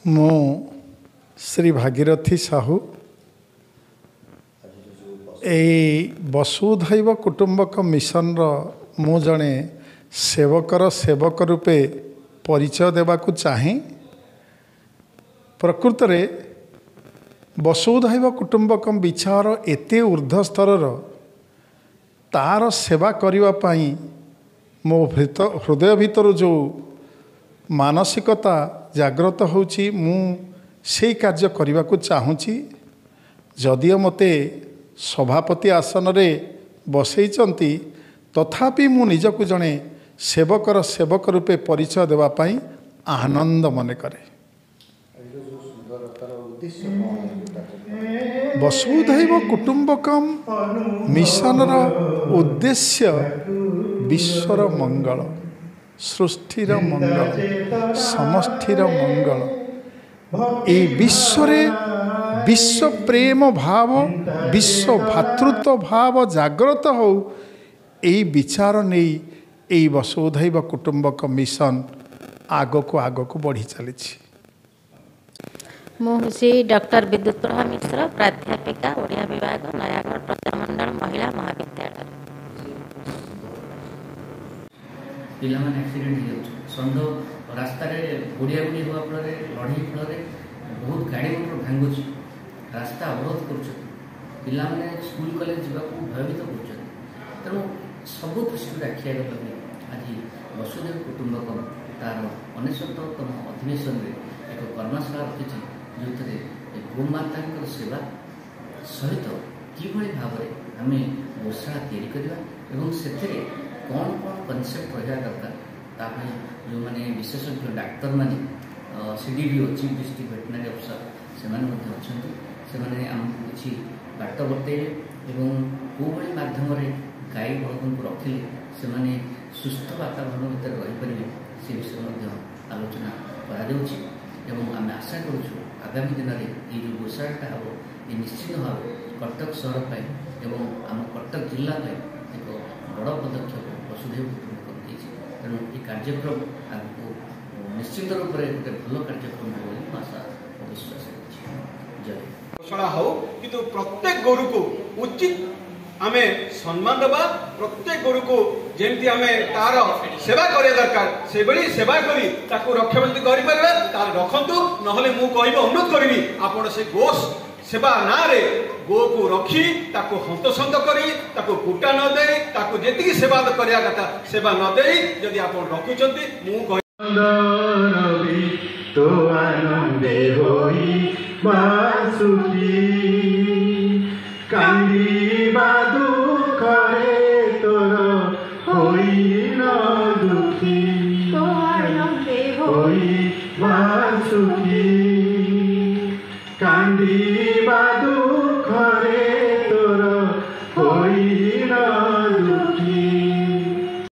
मु श्री भागीरथी साहू वसुधैव कुटुंबक मिशन मु जड़े सेवकर सेवक रूपे परिचय देवाकू चाहे। प्रकृत रे वसुधैव कुटुंबक विचार एते ऊर्ध्व स्तर तार सेवा करने मो हृदय भीतर जो मानसिकता जागृत होची मु से कार्य करने को चाहूँगी। जदियो मते सभापति आसन रे बसैचंती तथापि मु निजकु जड़े सेवकर सेवक रूपे परिचय देवाई आनंद मन करे। वसुधैव कुटुंबकम मिशन उद्देश्य विश्वर मंगल, सृष्टिर मंगल, समष्टिर मंगल। ए विश्वरे विश्व प्रेम भाव, विश्व भातृत्व भाव जागृत हो यही विचार नहीं यही वसुधैव कुटुंबक मिशन आग को बढ़ी चली। मुझे डॉक्टर विद्युत प्रभा मिश्र, प्राध्यापिका ओडिया विभाग, नयागढ़ प्रजामंडल महिला महाविद्यालय। पिला माने एक्सीडेंट हो संध रास्ता रे गुड़िया गुड़ी हुआ फल लड़ई फल बहुत गाड़ी मोटर भांगुच, रास्ता अवरोध कर पिला माने स्कूल कॉलेज जावाक भयभीत कर। तेणु सब दृष्टि आखि आगे लगे आज वसुधैव कुटुंबकम तार 69तम अधिवेशन एक कर्मशाला रखी जो गोमाता सेवा सहित किभली भाव में आम गोशाला या से कौन कौन कनसेप्ट रहा दरकार जो मैंने विशेषज्ञ डाक्तर माने CDVO chief district veterinary officer से आमको किसी बाट बतेबे और कौली मध्यम गाई बलद को रखिले से सुस्थ वातावरण भितर रहीपर से विषय आलोचना कर आम आशा करूँ आगामी दिन में ये जो गोशालाटा हम ये निश्चित भाव कटक सहर पर आम कटक जिला एक बड़ पदक्षेप वसुधैव कुटुंबकम देती। तेणु ये कार्यक्रम आगे निश्चित रूप से गोटे भल कार्यक्रम हो आशा और विश्वास जय घोषणा हो किंतु प्रत्येक गोरु को उचित आमे सम्मान देवा, प्रत्येक गोरु को जेमती आमे तार सेवा करिया दरकार से बड़ी सेवा करी ताको रक्षाबंदी करि परबा तार रखंतु नहले मु कहबो अनुरोध करबी आपण से गोस सेवा ना रे गो को रखी ताको हंतसंत करी ताको कुटा न दे ताको जेतिकी सेवा करिया कथा सेवा न दे जदि आपण रखुचंती मु रवि तो आनंदे होई बासुकी कांदी बादु करे तोर होई न दुखी तो आनंदे होई बासुकी कांदी बादु